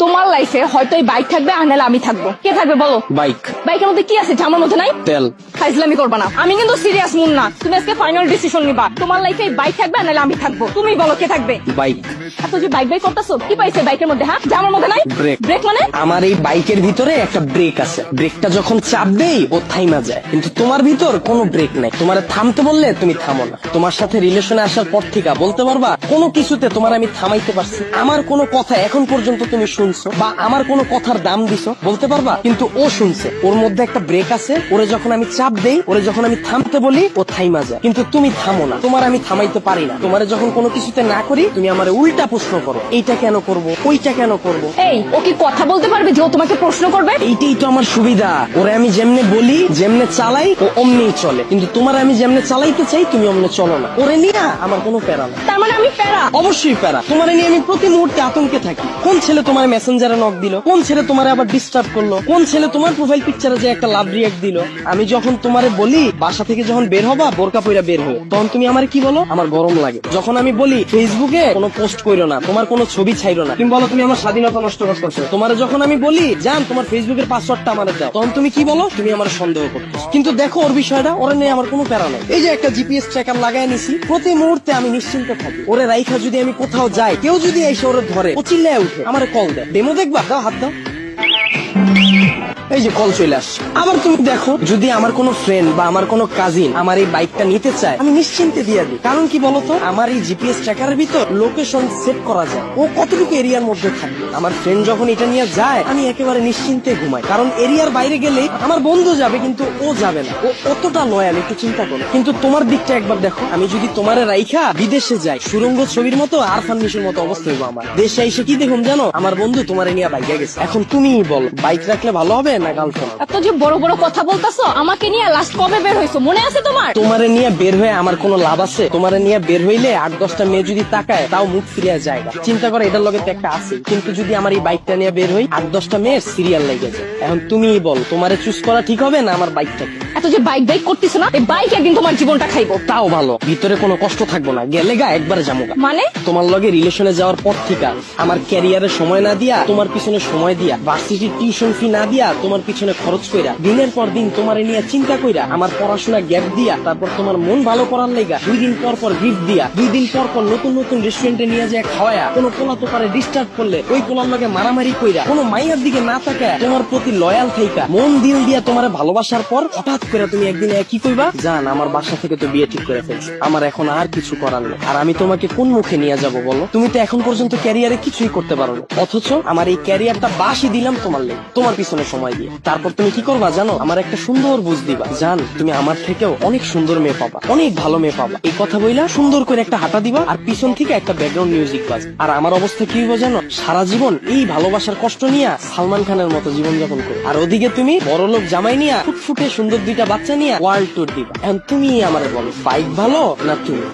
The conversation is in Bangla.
তোমার লাইফে হয়তো এই বাইক থাকবে আর নাহলে আমি থাকবো। কে থাকবে বলো? বাইক। বাইকের মধ্যে কি আছে আমার মধ্যে নাই? তেল। ফাইজলামি করবা না, আমি কিন্তু সিরিয়াস মুন না। তুমি আজকে ফাইনাল ডিসিশন নিবা, তোমার লাইফে বাইক থাকবে আর নাহলে আমি থাকবো। তুমি বলো কে থাকবে? বাইক। এত যে বাইক বাইক করতেছো, কি পাইছে বাইকের মধ্যে? হ্যাঁ, আমার মধ্যে নাই ব্রেক। ব্রেক মানে? আমার এই বাইকের ভিতরে একটা ব্রেক আছে, ব্রেকটা যখন চাপ দেই ও থাইমা যায়, কিন্তু তোমার ভিতর কোনো ব্রেক নাই। তোমার থামতে বললে তুমি থামো না। তোমার সাথে রিলেশনে আসার পর থেকে বলতে পারবা কোনো কিছুতে তোমার আমি থামাইতে পারছি? আমার কোনো কথা এখন পর্যন্ত তুমি শুনছো বা আমার কোনো কথার দাম দিছো বলতে পারবা? কিন্তু ও শুনছে, ওর মধ্যে একটা ব্রেক আছে। ওরে যখন আমি চাপ দেই, ওরে যখন আমি থামতে বলি, ও থাইমা যায়, কিন্তু তুমি থামো না। তোমার আমি থামাইতে পারি না। তোমারে যখন কোনো কিছুতে না করি, তুমি আমার উল্টা প্রশ্ন করো, এইটা কেন করব, ওইটা কেন করব। এই, ও কি কথা বলতে পারবে যে ও তোমাকে প্রশ্ন করবে? এইটাই তো আমার সুবিধা। ওরে আমি যেমনে বলি, যেমনে চালাই, ও অমনি চলে। কিন্তু তোমার আমি যেমনে চালাইতে চাই, তুমি অমনে চলো না। ওরে নিয়ে আমার কোনো প্যারা না। তার মানে আমি প্যারা? অবশ্যই প্যারা। তোমার নিয়ে আমি প্রতি মুহূর্তে আতঙ্কে থাকি। কোন ছেলে তোমার মেসেঞ্জারে নক দিল, কোন ছেলে তোমার আবার ডিস্টার্ব করলো, কোন ছেলে তোমার প্রোফাইল পিকচারে যে একটা লাভ রিয়াক্ট দিল। আমি যখন তোমারে বলি বাসা থেকে যখন বের হবা বোরকা পইরা বের হও, তখন তুমি আমার কি বলো? আমার গরম লাগে। যখন আমি বলি ফেসবুকে কোনো পোস্ট কইরো না, তোমার কোনো ছবি ছাইরো না, তুমি বলো তুমি আমার স্বাধীনতা নষ্ট করতেছো। তোমার যখন আমি বলি জান তোমার ফেসবুকের পাসওয়ার্ডটা আমারে দাও, তখন তুমি কি বলো? তুমি আমার সন্দেহ করতেছো। কিন্তু দেখো ওর বিষয়টা, ওরে নিয়ে আমার কোনো প্যারা নাই। এই যে একটা জিপিএস ট্র্যাকার লাগাই নিছি, প্রতি মুহূর্তে আমি নিশ্চিন্তে থাকি। ওরে রাইখা যদি আমি কোথাও যাই, কেউ যদি এসে ওরে ধরে, ও চিল্লায় উঠে আমারে কল দেয়, ডেমো দেখবা, দাও হাত দাও। এই যে কল চলে আসছে। আবার তুমি দেখো, যদি আমার কোনো ফ্রেন্ড বা আমার কোনো কাজিন আমার এই বাইকটা নিতে চায়, আমি নিশ্চিন্তে দিয়ে দিই। কারণ কি বলতো, আমার এই জিপিএস ট্র্যাকারের ভিতর লোকেশন সেট করা যায়, ও কতটুকু এরিয়ার মধ্যে থাকবে। আমার ফ্রেন্ড যখন এটা নিয়ে যায়, আমি একেবারে নিশ্চিন্তে ঘুমাই। কারণ এরিয়ার বাইরে গেলে আমার বন্ধু যাবে, কিন্তু ও যাবে না। ও অতটা লয়াল, একটু চিন্তা করো। কিন্তু তোমার দিকটা একবার দেখো, আমি যদি তোমারে রাইখা বিদেশে যাই, সুরঙ্গ ছবির মতো আরফান নিশোর মতো অবস্থা হইব আমার। দেশে এসে কি দেখুন জানো, আমার বন্ধু তোমারে নিয়ে বাইকে গেছে। এখন তুমিই বল, বাইক রাখলে ভালো হবে না গার্লফ্রেন্ড? এত যে বড় বড় কথা বলতাছো, আমাকে নিয়ে লাস্ট কবে বের হইছো মনে আছে তোমার? তোমারে নিয়ে বের হয়ে আমার কোনো লাভ আছে? তোমারে নিয়ে বের হইলে 8-10টা মেয়ে যদি তাকায়, তাও মুখ ফিরিয়া যায়। চিন্তা করো, এটার লগে তো একটা আছে। কিন্তু যদি আমার এই বাইকটা নিয়ে বের হই, 8-10টা মেয়ের সিরিয়াল লেগে যায়। এখন তুমিই বল, তোমারে চুজ করা ঠিক হবে না আমার বাইকটাকে? এত যে বাইক বাইক করতেছো না, এই বাইক একদিন তোমার জীবনটা খাইবো। তাও ভালো, ভিতরে কোনো কষ্ট থাকবো না, গেলে গা একবারে যাবো গা। মানে? তোমার লগে রিলেশনে যাওয়ার পর থেকে আমার ক্যারিয়ারে সময় না দিয়া, তোমার পিছনে সময় দিয়া, ভার্সিটির টিউশন ফি না দিয়া, তোমার পিছনে খরচ কইরা, দিনের পর দিন তোমার নিয়ে চিন্তা কইরা, আমার পড়াশোনা গ্যাপ দিয়া, তারপর তোমার মন ভালো করার লেগা 2 দিন পর পর গিফট দিয়া, 2 দিন পর পর নতুন নতুন রেস্টুরেন্টে নিয়ে যায় খাওয়ায়া, কোনো পোলা তো পারে ডিস্টার্ব করলে ওই পোলার লগে মারামারি কইরা, কোনো মাইয়ার দিকে না তাকায় তোমার প্রতি লয়াল থাইকা, মন দিল দিয়া তোমার ভালোবাসার পর হঠাৎ করে তুমি একদিন কি কইবা, জান আমার বাসা থেকে তো বিয়ে ঠিক করে ফেলছে, আমার এখন আর কিছু করার নেই। আর আমি তোমাকে কোন মুখে নিয়ে যাব বলো? তুমি তো এখন পর্যন্ত ক্যারিয়ারে কিছুই করতে পারো না, অথচ আমার এই ক্যারিয়ারটা বাসি দিলাম তোমার লেগে, তোমার পিছনে সময় দিয়ে। তারপর তুমি কি করবা জানো? আমার একটা সুন্দর বুঝ দিবা, জান তুমি আমার থেকেও অনেক সুন্দর মেয়ে পাবা, অনেক ভালো মেয়ে পাবা। এই কথা বইলা সুন্দর করে একটা হাঁটা দিবা, আর পিছন থেকে একটা ব্যাকগ্রাউন্ড মিউজিক বাজ। আর আমার অবস্থা কি হইব জানো? সারা জীবন এই ভালোবাসার কষ্ট নিয়ে সালমান খানের মতো জীবন যাপন করো, আর ওদিকে তুমি বড়লোক জামাই নিয়ে ফুটফুটে সুন্দর 2টা বাচ্চা নিয়ে ওয়ার্ল্ড ট্যুর দিবা। এখন তুমি আমারে বলো, বাইক ভালো না তুমি?